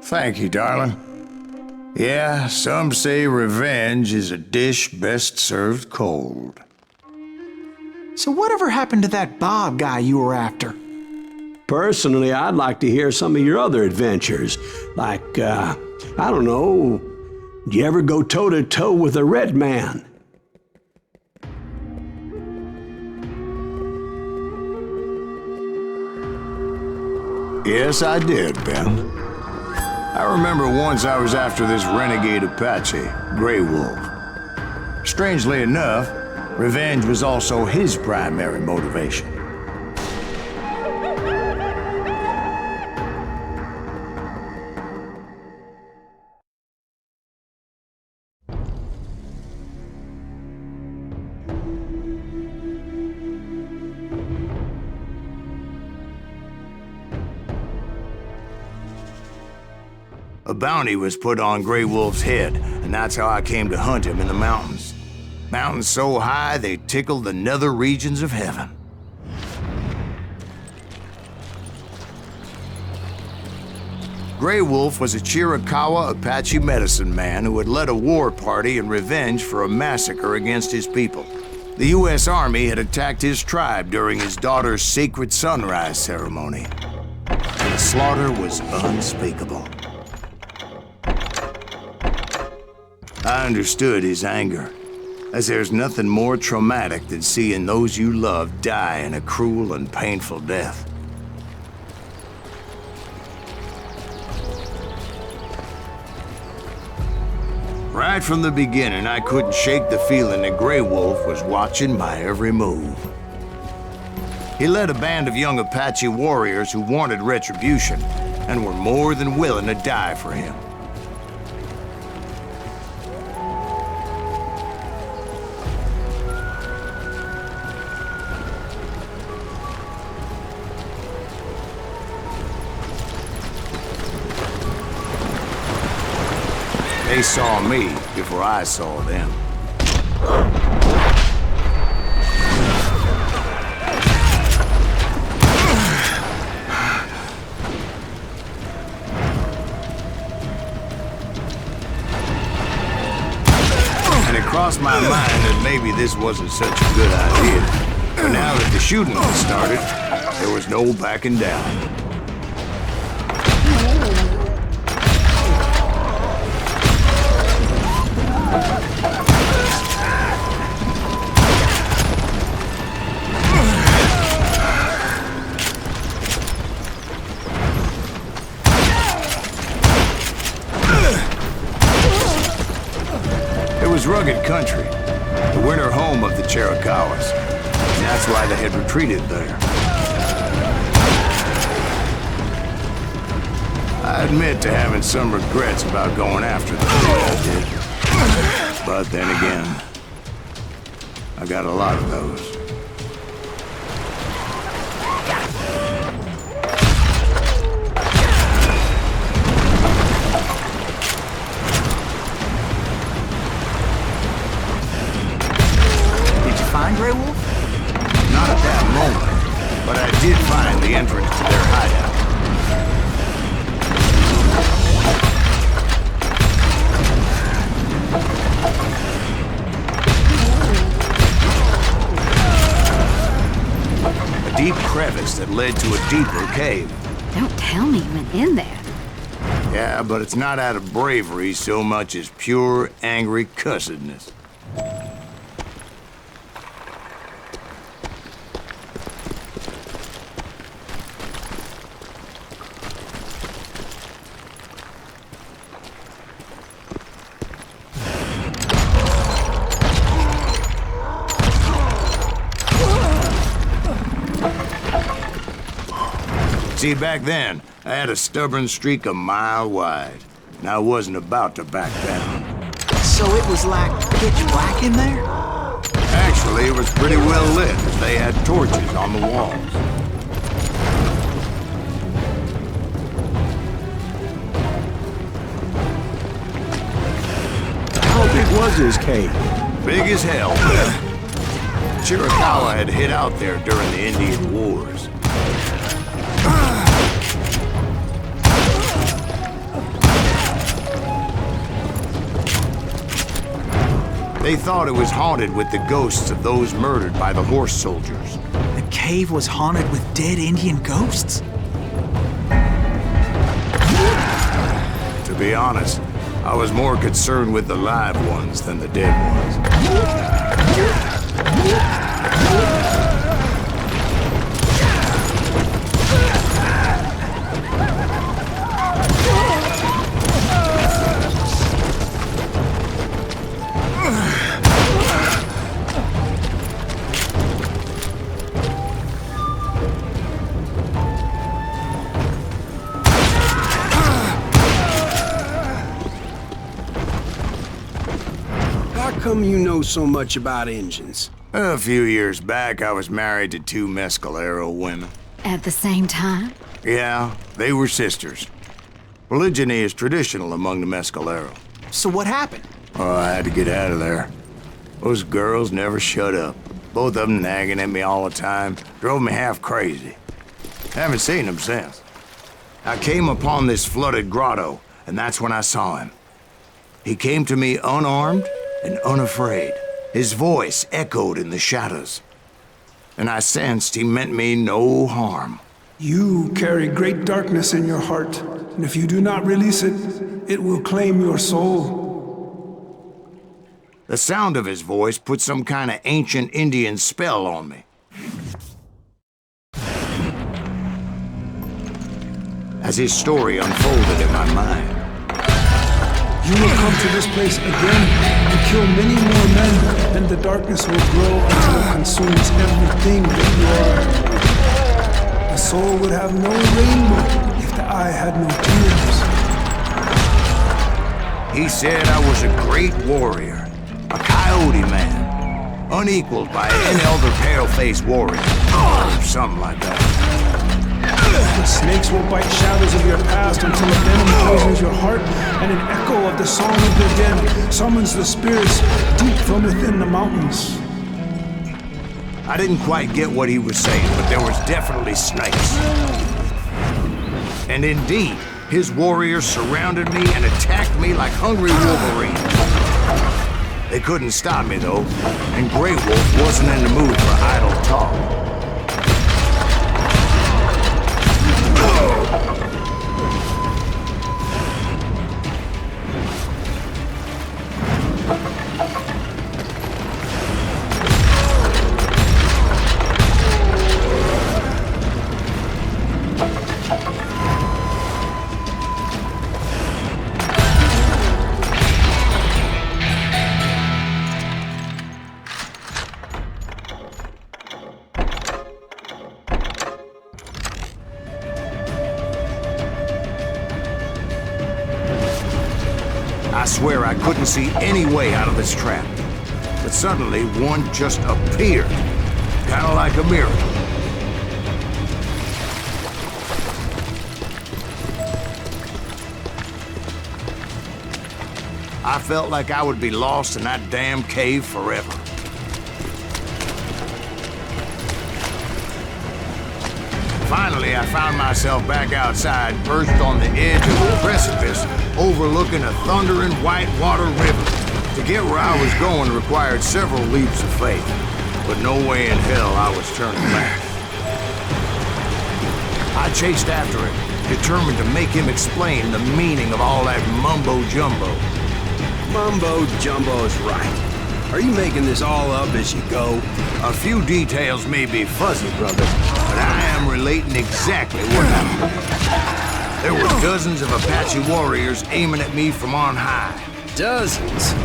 Thank you, darling. Yeah, some say revenge is a dish best served cold. So whatever happened to that Bob guy you were after? Personally, I'd like to hear some of your other adventures. Like, I don't know, did you ever go toe-to-toe with a red man? Yes, I did, Ben. I remember once I was after this renegade Apache, Grey Wolf. Strangely enough, revenge was also his primary motivation. A bounty was put on Grey Wolf's head, and that's how I came to hunt him in the mountains. Mountains so high they tickled the nether regions of heaven. Grey Wolf was a Chiricahua Apache medicine man who had led a war party in revenge for a massacre against his people. The U.S. Army had attacked his tribe during his daughter's sacred sunrise ceremony. The slaughter was unspeakable. I understood his anger, as there's nothing more traumatic than seeing those you love die in a cruel and painful death. Right from the beginning, I couldn't shake the feeling that Grey Wolf was watching my every move. He led a band of young Apache warriors who wanted retribution and were more than willing to die for him. They saw me before I saw them. And it crossed my mind that maybe this wasn't such a good idea. But now that the shooting had started, there was no backing down. It was rugged country, the winter home of the Chiricahuas, and that's why they had retreated there. I admit to having some regrets about going after them the way I did. But then again, I got a lot of those. Grey Wolf? Not at that moment, but I did find the entrance to their hideout. A deep crevice that led to a deeper cave. Don't tell me you went in there. Yeah, but it's not out of bravery so much as pure, angry cussedness. See, back then, I had a stubborn streak a mile wide, and I wasn't about to back down. So it was like pitch black in there? Actually, it was pretty well lit, as they had torches on the walls. How big was this cave? Big as hell. Chiricahua had hid out there during the Indian Wars. They thought it was haunted with the ghosts of those murdered by the horse soldiers. The cave was haunted with dead Indian ghosts? To be honest, I was more concerned with the live ones than the dead ones. How come you know so much about engines? A few years back, I was married to 2 Mescalero women. At the same time? Yeah, they were sisters. Polygyny is traditional among the Mescalero. So what happened? Oh, I had to get out of there. Those girls never shut up. Both of them nagging at me all the time. Drove me half crazy. Haven't seen them since. I came upon this flooded grotto, and that's when I saw him. He came to me unarmed and unafraid. His voice echoed in the shadows. And I sensed he meant me no harm. You carry great darkness in your heart, and if you do not release it, it will claim your soul. The sound of his voice put some kind of ancient Indian spell on me. As his story unfolded in my mind, You will come to this place again and kill many more men, and the darkness will grow until it consumes everything that you are. The soul would have no rainbow if the eye had no tears. he said I was a great warrior, a coyote man, unequaled by any other pale-faced warrior, or something like that. The snakes will bite shadows of your past until a venom poisons your heart, and an echo of the song of the dead summons the spirits deep from within the mountains. I didn't quite get what he was saying, but there was definitely snakes. And indeed, his warriors surrounded me and attacked me like hungry wolverines. They couldn't stop me, though, and Grey Wolf wasn't in the mood for idle talk. I swear I couldn't see any way out of this trap. But suddenly, one just appeared. Kind of like a miracle. I felt like I would be lost in that damn cave forever. Finally, I found myself back outside, perched on the edge of a precipice, overlooking a thundering whitewater river. To get where I was going required several leaps of faith, but no way in hell I was turning back. I chased after him, determined to make him explain the meaning of all that mumbo-jumbo. Mumbo-jumbo's right. Are you making this all up as you go? A few details may be fuzzy, brother, but I am relating exactly what happened. There were dozens of Apache warriors aiming at me from on high. Dozens?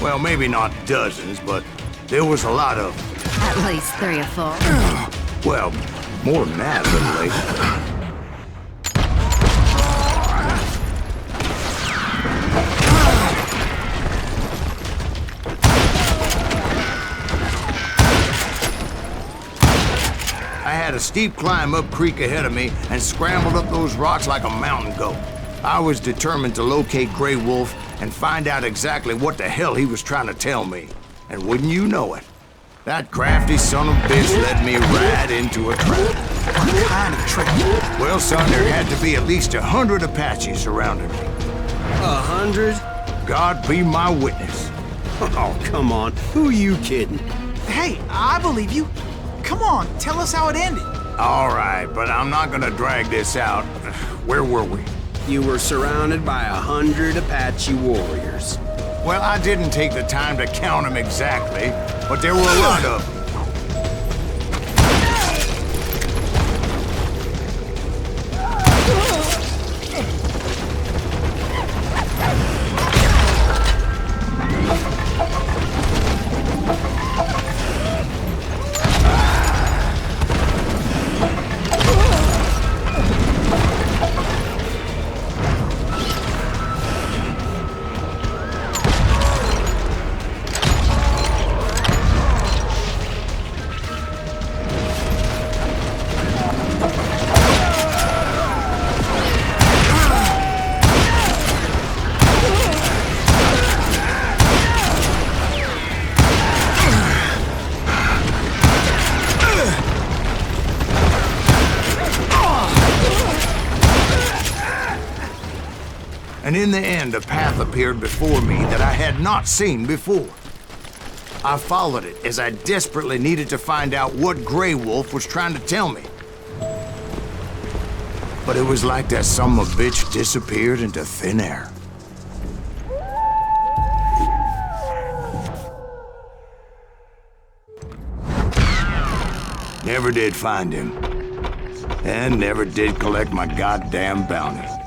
Well, maybe not dozens, but there was a lot of them. At least 3 or 4. Well, more than that, little lady. I had a steep climb up creek ahead of me and scrambled up those rocks like a mountain goat. I was determined to locate Grey Wolf and find out exactly what the hell he was trying to tell me. And wouldn't you know it, that crafty son of a bitch led me right into a trap. What kind of trap? Well, son, there had to be at least 100 Apaches surrounding me. 100? God be my witness. Oh, come on. Who are you kidding? Hey, I believe you. Come on, tell us how it ended. All right, but I'm not gonna drag this out. Where were we? You were surrounded by 100 Apache warriors. Well, I didn't take the time to count them exactly, but there were a lot of them. And in the end, a path appeared before me that I had not seen before. I followed it as I desperately needed to find out what Grey Wolf was trying to tell me. But it was like that son of a bitch disappeared into thin air. Never did find him. And never did collect my goddamn bounty.